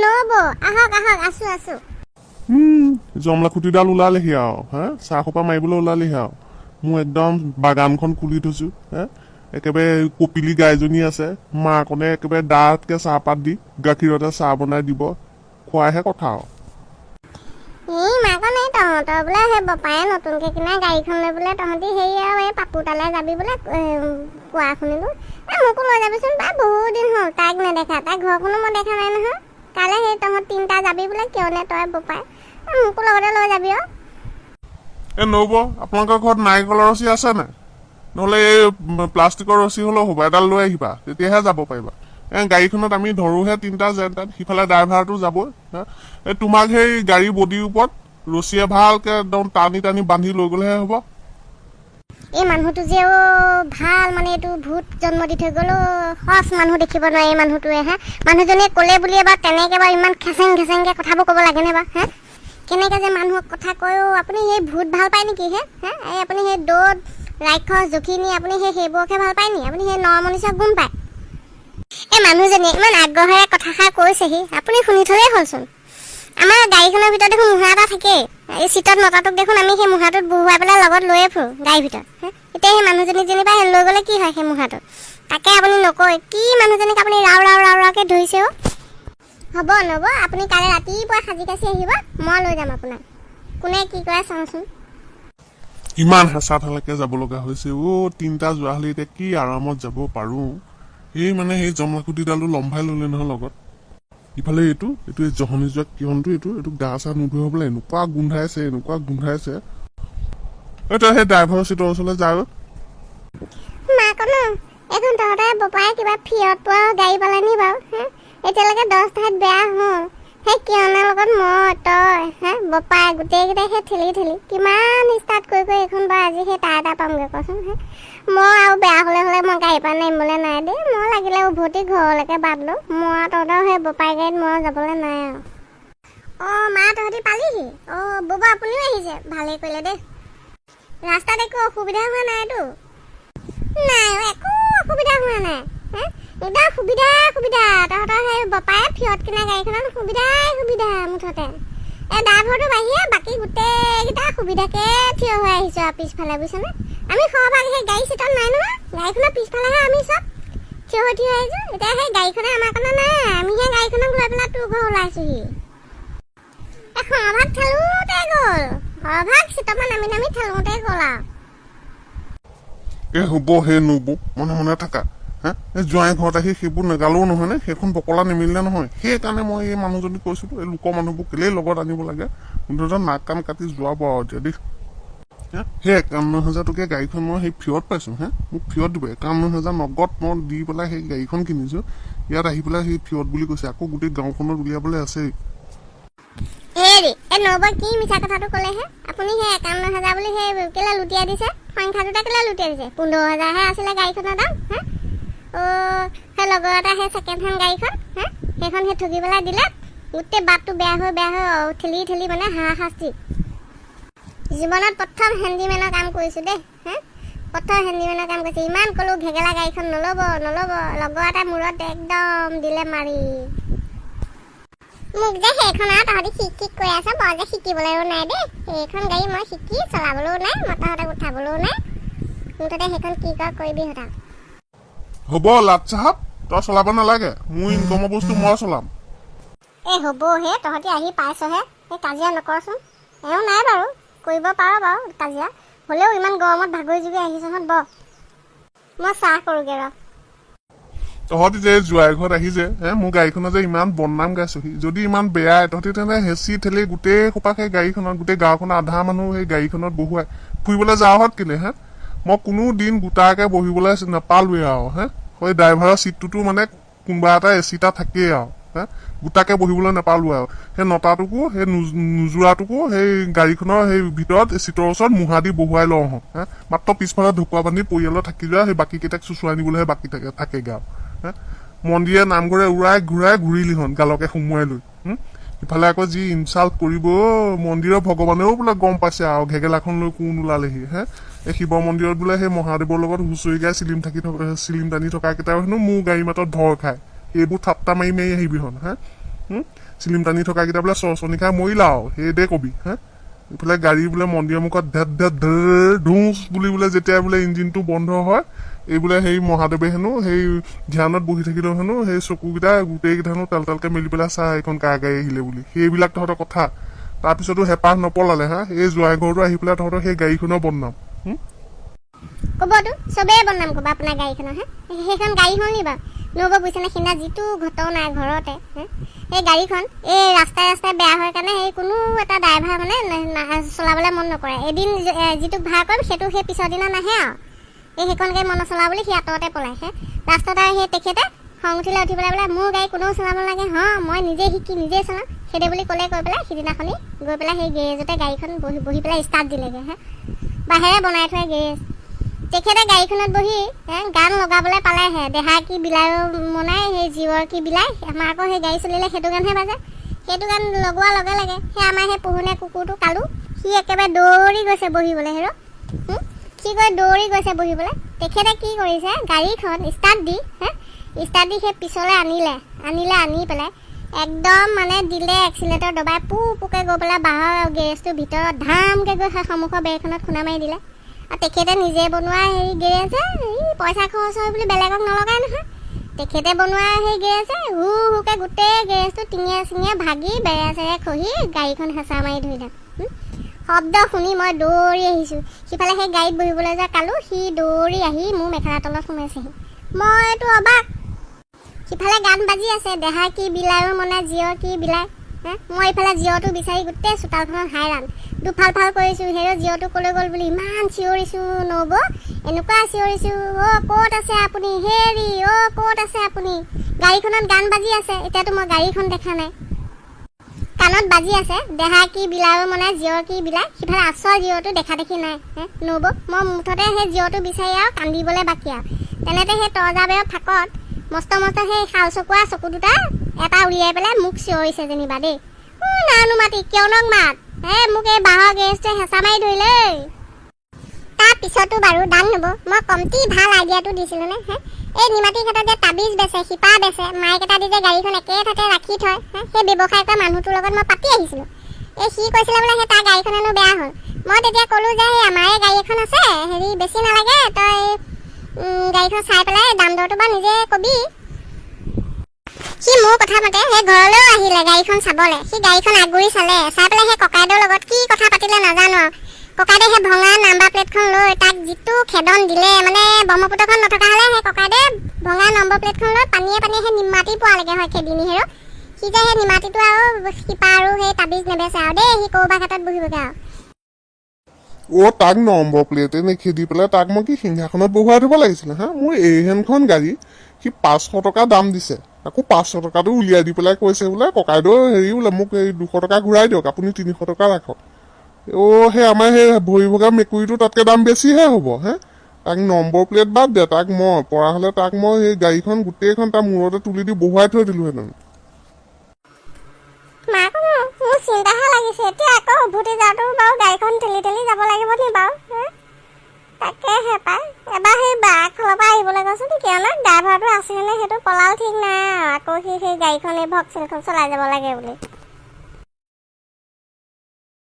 নব আহক আহক আছো জমলা খুঁটিডাল ওলালেহি আৰু হা চাহ সোপা মাৰিবলৈ ওলালেহি আৰু মোৰ একদম বাগানখন খুলি থৈছো হা একেবাৰে কপিলি গাইজনী আছে মাকনে একেবাৰে ডাঠকে চাহপাত দি গাখীৰতে চাহ বনাই দিব খোৱাইহে কথা আৰু মাকনে তহঁতৰ বোলে সেই বপায়ে নতুনকে কিনা গাড়ীখন লৈ বোলে তহঁতি হেৰি আৰু এই পাপুৰ তালৈ যাবি বোলে কোৱা শুনিলো মোকো লৈ যাবিচোন বা বহুত দিন হ'ল তাইক নেদেখা তাইৰ ঘৰখনো মই দেখা নাই নহয় কাইলৈ সেই তহঁত তিনিটা যাবি বোলে কিয় নে তই বপাই মোকো লগতে লৈ যাবি আৰু নব আপোনালোকৰ ঘৰত নাৰিকলৰ ৰছী আছে নাই নহ'লে এই প্লাষ্টিকৰ ৰছী হ'লেও হ'ব এডাল লৈ আহিবা তেতিয়াহে যাব পাৰিবা গাড়ীখনত আমি ধৰোহে তিনিটা যেন তাত সিফালে ড্ৰাইভাৰটো যাবই এই তোমাক সেই গাড়ী বডিৰ ওপৰত ৰছীয়ে ভালকে একদম টানি টানি বান্ধি লৈ গ'লেহে হ'ব এই মানুহটো যে ভাল মানে এইটো ভূত জন্ম দি থৈ গ'লো সঁচ মানুহ দেখিব নোৱাৰে এই মানুহটোৱে হা মানুহজনীয়ে ক'লে বুলিয়ে বা তেনেকৈ বাৰু ইমান খেচেং খেচেংকৈ কথাবোৰ ক'ব লাগেনে বা হা কেনেকৈ যে মানুহক কথা কয়ো আপুনি সেই ভূত ভাল পায় নেকি হে হা এই আপুনি সেই দৌদ ৰাক্ষস জখিনী আপুনি সেইবোৰকহে ভাল পায় নি আপুনি সেই নৰমনিচক গুণ পায় এই মানুহজনীয়ে ইমান আগ্ৰহেৰে কথাষাৰ কৈছেহি আপুনি শুনি থলেই হ'লচোন আমাৰ গাড়ীখনৰ ভিতৰত দেখোন মুঢ়া এটা থাকেই এই চিটত মতাটোক দেখোন আমি সেই মুঢ়াটোত বহুৱাই পেলাই লগত লৈয়ে ফুৰোঁ গাড়ীৰ ভিতৰত এতিয়া সেই মানুহজনীক যেনিবা লৈ গ'লে কি হয় সেই মুঢ়াটো তাকে আপুনি নকয় কি মানুহজনীক আপুনি ৰাওকৈ ধৰিছে হ'ব নব আপুনি কাইলৈ ৰাতিপুৱা সাজি কাচি আহিব মই লৈ যাম আপোনাক কোনে কি কৰে চাওঁচোন ইমান হেঁচা ঠেলাকে যাব লগা হৈছে তিনিটা যোৱা হ'লে এতিয়া কি আৰামত যাব পাৰোঁ এই মানে সেই জমলাকুটিডালো লম্ভাই ল'লে নহয় লগত ইফালে এইটো এই জহনি যোৱা কিয়নটো এইটো গা চা নুধুৱা হ'বলৈ এনেকুৱা গোন্ধাইছে তই সেই ড্ৰাইভাৰৰ চিটৰ ওচৰলৈ যা মাকনো এখন তহঁতে বপাই কিবা ফিয়ত পোৱা গাড়ী পালানি বাৰু এতিয়ালৈকে 10 ঠাইত বেয়া হ'ল সেই কিয়নৰ লগত মই তই বপাই গোটেইকেইটাই সেই ঠেলি কিমান ষ্টাৰ্ট কৰি এইখন বাৰু আজি সেই তাই এটা পামগৈ কচোন মই আৰু বেয়া হ'লে মই গাড়ীৰ পৰা নামিবলৈ নাই দেই মই লাগিলে উভতি ঘৰলৈকে বাদ লওঁ মই তহঁতৰ সেই বপাই গাড়ীত মই যাবলৈ নাই আৰু মা তহঁতি পালিহি ববা আপুনিও আহিছে ভালেই কৰিলে দেই ৰাস্তাত একো অসুবিধা হোৱা নাইতো নাই একো অসুবিধা হোৱা নাই একদম সুবিধা তহঁতৰ সেই বপাই ফিয়ত কিনা গাড়ীখনত সুবিধা মুঠতে এই ড্ৰাইভাৰটো বাহিৰে বাকী গোটেইকেইটা সুবিধাকে থিয় হৈ আহিছোঁ আৰু পিছফালে বুজিছনে আমি সৰহভাগ সেই গাড়ী চিটত নাই নহয় গাড়ীখনৰ পিছফালেহে আমি চব থিয় হৈ আহিছোঁ এতিয়া সেই গাড়ীখনে আমাৰ কাৰণে নাই আমি সেই গাড়ীখনক লৈ পেলাই তোৰ ঘৰ ওলাইছোঁহি এই সৰহভাগ ঠেলোতে গ'ল সৰহভাগ চিটৰ পৰা নামি ঠেলোতে গ'ল আৰু এই হ'ব সেই নব মনে থাকা এই জোঁৱাই ঘৰত আহি সেইবোৰ নেগালেও নহয় নে সেইখন বকলা নিমিলিলে নহয় সেইকাৰণে মই এই মানুহজনীক কৈছিলোঁ এই লোকৰ মানুহবোৰ কেলেই লগত আনিব লাগে মুঠতে নাক কাণ কাটি যোৱাব আৰু এতিয়া দেই সেই 51,000 টকীয়া গাড়ীখন মই সেই ফিয়ত পাইছোঁ মোক ফিয়ত দিব 51,000 নগদ মই দি পেলাই সেই গাড়ীখন কিনিছোঁ ইয়াত আহি পেলাই সেই ফিয়ত বুলি কৈছে আকৌ গোটেই গাঁওখনত উলিয়াবলৈ আছেই নবই কি মিছা কথাটো ক'লেহে আপুনি সেই 51,000 বুলি সেই কেলে লুটিয়াই দিছে সংখ্যাটোতে কেলে লুটিয়াই দিছে 15,000হে আছিলে গাড়ীখনৰ দাম সেই লগৰ এটা সেই ছেকেণ্ড হেণ্ড গাড়ীখন সেইখন সেই ঠগি পেলাই দিলে গোটেই বাটটো বেয়া হৈ ঠেলি মানে হাৰাশাস্তি জীৱনত প্ৰথম হেণ্ডিমেনৰ কাম কৰিছোঁ দেই প্ৰথম হেণ্ডিমেনৰ কাম কৰিছোঁ ইমান ক'লোঁ ঘেগেলা গাড়ীখন নল'ব লগৰ এটা মূৰত একদম দিলে মাৰি মোক যে সেইখন আৰু তহঁতি শিক কৈ আছ বৰ যে শিকিবলৈও নাই দেই সেইখন গাড়ী মই শিকি চলাবলৈও নাই মতাহঁতক উঠাবলৈও নাই মুঠতে সেইখন কি কৰিবি হতা হ'ব লাট চাহাব তই চলাব নালাগে মোৰ ইনকমৰ বস্তু মই চলাম হ'ব হে তহঁতি আহি পাইছহে সেই কাজিয়া নকৰচোন এওঁ নাই বাৰু কৰিব পাৰ বাৰু কাজিয়া হ'লেও ইমান গৰমত ভাগৰি জুগি আহিছহঁত মই চাহ কৰোঁগৈ ৰ তহঁতি যে জোঁৱাই ঘৰত আহি যে মোৰ গাড়ীখনত যে ইমান বদনাম গাইছোহি যদি ইমান বেয়াই তহঁতি তেনে হেঁচি ঠেলি গোটেই সোপা সেই গাড়ীখনত গোটেই গাঁওখনৰ আধা মানুহ সেই গাড়ীখনত বহুৱাই ফুৰিবলৈ যাওঁহত কেলে মই কোনো দিন গোটাকৈ বহিবলৈ নাপালোৱেই আৰু সেই ড্ৰাইভাৰৰ চিটটোতো মানে কোনোবা এটা এচি এটা থাকেই আৰু গোটাকৈ বহিবলৈ নাপালো আৰু সেই নটাটোকো সেই নোযোৰাটোকো সেই গাড়ীখনৰ সেই ভিতৰত চিটৰ ওচৰত মুঢ়া দি বহুৱাই লওঁ মাত্ৰ পিছফালে ঢকুৱা বান্ধি পৰিয়ালত থাকি যোৱা সেই বাকীকেইটাক চুচুৱাই নিবলৈহে বাকী থাকেগৈ আৰু মন্দিৰে নামঘৰে উৰাই ঘূৰাই ঘূৰিলিহন গালকে সুমুৱাই লৈ ইফালে আকৌ যি ইনচাল্ট কৰিব মন্দিৰৰ ভগৱানেও বোলে গম পাইছে আৰু ঘেগেলাখন লৈ কোন ওলালেহি এই শিৱ মন্দিৰত বোলে সেই মহাদেৱৰ লগত হুঁচৰি গাই চিলিম টানি থকা কেইটাও হেনো মোৰ গাড়ী মাতত ধৰ খায় এইবোৰ ঠাট্টা মাৰি আহিবি হন চিলিম টানি থকাকেইটা বোলে চৰচনি খাই মৰিলা আৰু সেইদে কবি হা ইফালে গাড়ী বোলে মন্দিৰৰ মুখত ধেত ধেত ধেৰ ধুচ বুলি বোলে যেতিয়া বোলে ইঞ্জিনটো বন্ধ হয় এই বোলে সেই মহাদেৱে হেনো সেই ধ্যানত বহি থাকিলেও হেনো সেই চকুকেইটা গোটেইকেইটা হেনো তেল তেলকে মেলি পেলাই চাহ এইখন কাৰ গাড়ী আহিলে বুলি সেইবিলাক তহঁতৰ কথা তাৰপিছতো হেঁপাহ নপলালে হা এই জোৱাই ঘৰটো আহি পেলাই তহঁতৰ সেই গাড়ীখনৰ বদনাম ক'বতো চবেই বদনাম ক'ব আপোনাৰ গাড়ীখনৰ হা সেইখন গাড়ী হ'ল নি বাৰু নহ'ব বুজিছেনে সিদিনা যিটো ঘটনা ঘৰতে সেই গাড়ীখন এই ৰাস্তাই ৰাস্তাই বেয়া হোৱাৰ কাৰণে সেই কোনো এটা ড্ৰাইভাৰ মানে চলাবলৈ মন নকৰে এদিন যিটোক ভাড়া কৰিম সেইটো সেই পিছৰ দিনা নাহে আৰু সেইখন গাড়ী মন চলা বুলি সি আঁতৰতে পলাই ৰাস্তাতে সেই তেখেতে খং উঠিলে উঠি পেলাই বোলে মোৰ গাড়ী কোনেও চলাব নালাগে মই নিজে শিকি নিজেই চলাম সেইদে বুলি ক'লে কৈ পেলাই সিদিনাখনি গৈ পেলাই সেই গেৰেজতে গাড়ীখন বহি পেলাই ষ্টাৰ্ট দিলেগৈ বাঁহেৰে বনাই থোৱা গেৰেজ তেখেতে গাড়ীখনত বহি গান লগাবলৈ পালেহে দেহা কি বিলাই মনাই সেই জীৱৰ কি বিলাই আমাৰ আকৌ সেই গাড়ী চলিলে সেইটো গানহে বাজে সেইটো গান লগোৱাৰ লগে লগে সেই আমাৰ সেই পোহনীয়া কুকুৰটো কালু সি একেবাৰে দৌৰি গৈছে বহিবলৈ সি গৈ দৌৰি গৈছে বহিবলৈ তেখেতে কি কৰিছে গাড়ীখন ষ্টাৰ্ট দি সেই পিছলৈ আনি পেলাই একদম মানে দিলে এক্সিলেটৰ দবাই পোকে গৈ পেলাই বাঁহৰ গেৰেজটোৰ ভিতৰত ধামকৈ গৈ সেই সন্মুখৰ বেৰখনত খুন্দা মাৰি দিলে আৰু তেখেতে নিজে বনোৱা হেৰি গেৰেজে পইচা খৰচ হয় বুলি বেলেগক নলগাই নহয় তেখেতে বনোৱা সেই গেৰেজে হুকে গোটেই গেৰেজটো টিঙে চিঙে ভাগি বেৰে চেৰে খহি গাড়ীখন হেঁচা মাৰি ধৰিলে শব্দ শুনি মই দৌৰি আহিছোঁ সিফালে সেই গাড়ীত বহিবলৈ যোৱা কালো সি দৌৰি আহি মোৰ মেখেলা তলত সোমাইছেহি মইতো অবাক সিফালে গান বাজি আছে দেহা কি বিলায়ো মনে জীৱ কি বিলাই মই এইফালে জীৱটো বিচাৰি গোটেই চোতালখনত হাইৰাণ দুফাল ফাল কৰিছোঁ হেৰ' জীৱটো ক'লৈ গ'ল বুলি ইমান চিঞৰিছোঁ নব এনেকুৱা চিঞৰিছোঁ ক'ত আছে আপুনি হেৰি ক'ত আছে আপুনি গাড়ীখনত গান বাজি আছে এতিয়াতো মই গাড়ীখন দেখা নাই কাণত বাজি আছে দেহা কি বিলায়ো মনে জীৱ কি বিলাই সিফালে আচল জীৱটো দেখা দেখি নাই নব মই মুঠতে সেই জীৱটো বিচাৰি আৰু কান্দিবলৈ বাকী আৰু তেনেতে সেই তৰজাবেৰ ফাঁকত মস্ত সেই শাল চকুৱা চকু দুটা এটা উলিয়াই পেলাই মোক চিঞৰিছে যেনিবা দেই নানো মাতি কিয়নক মাত মোক এই বাঁহৰ গেৰেজটোৱে হেঁচা মাৰি ধৰিলে তাৰ পিছতো বাৰু দান নব মই কমটি ভাল আইডিয়াটো দিছিলোঁ নে এই নিমাটি ক্ষেত্ৰত যে তাবিজ বেচে শিপা বেচে মাইক এটা দি যে গাড়ীখন একে ঠাইতে ৰাখি থয় সেই ব্যৱসায় কৰা মানুহটোৰ লগত মই পাতি আহিছিলোঁ সি কৈছিলে বোলে সেই তাৰ গাড়ীখন হেনো বেয়া হ'ল মই তেতিয়া ক'লোঁ যে সেই আমাৰে গাড়ী এখন আছে হেৰি বেছি নালাগে তই গাড়ীখন চাই পেলাই দাম দৰটো বা নিজে কবি সি মোৰ কথা মতে সেই ঘৰলৈও আহিলে গাড়ীখন চাবলৈ সি গাড়ীখন আগুৰি চাই পেলাই সেই ককাইদেউৰ লগত কি কথা পাতিলে নাজানো ককাইদেউ সেই ভঙা নাম্বাৰ প্লেটখন লৈ তাক যিটো খেদন দিলে মানে ব্ৰহ্মপুত্ৰখন নথকা হ'লে সেই ককাইদেউ ভঙা নম্বৰ প্লেটখন লৈ পানীয়ে সেই নিমাটি পোৱালৈকে হয় খেদিনি হেৰ' সি যে সেই নিমাটিটো আৰু শিপা আৰু সেই তাবিজ নেবেচে আৰু দেই সি ক'ৰবাৰ ঘাটত বহিবগৈ আৰু তাক নম্বৰ প্লেটে নেখেদি পেলাই তাক মই কি সিংহাসনত বহুৱাই থ'ব লাগিছিলে মোৰ এইহেনখন গাড়ী সি 500 টকা দাম দিছে আকৌ 500 টকাটো উলিয়াই দি পেলাই কৈছে বোলে ককাইদেউ হেৰি বোলে মোক এই 200 টকা ঘূৰাই দিয়ক আপুনি 300 টকা ৰাখক সেই আমাৰ সেই ভৰি ভগা মেকুৰীটো তাতকৈ দাম বেছিহে হ'ব তাক নম্বৰ প্লেট বাদ দে তাক মই পৰা হ'লে তাক মই সেই গাড়ীখন গোটেইখন তাৰ মূৰতে তুলি দি বহুৱাই থৈ দিলোহেঁতেন মোৰ চিন্তাহে লাগিছে এতিয়া আকৌ উভতি যাওঁতো বাৰু গাড়ীখন ঠেলি যাব লাগিব নি বাৰু তাকেহে পাই এবাৰ সেই বাঘখলৰ পৰা আহিবলৈ কৈছোঁ কিয়নো ড্ৰাইভাৰটো আছেনে সেইটো পলাও ঠিক নাই আকৌ সি সেই গাড়ীখন এই ভক্সিনখন চলাই যাব লাগে বুলি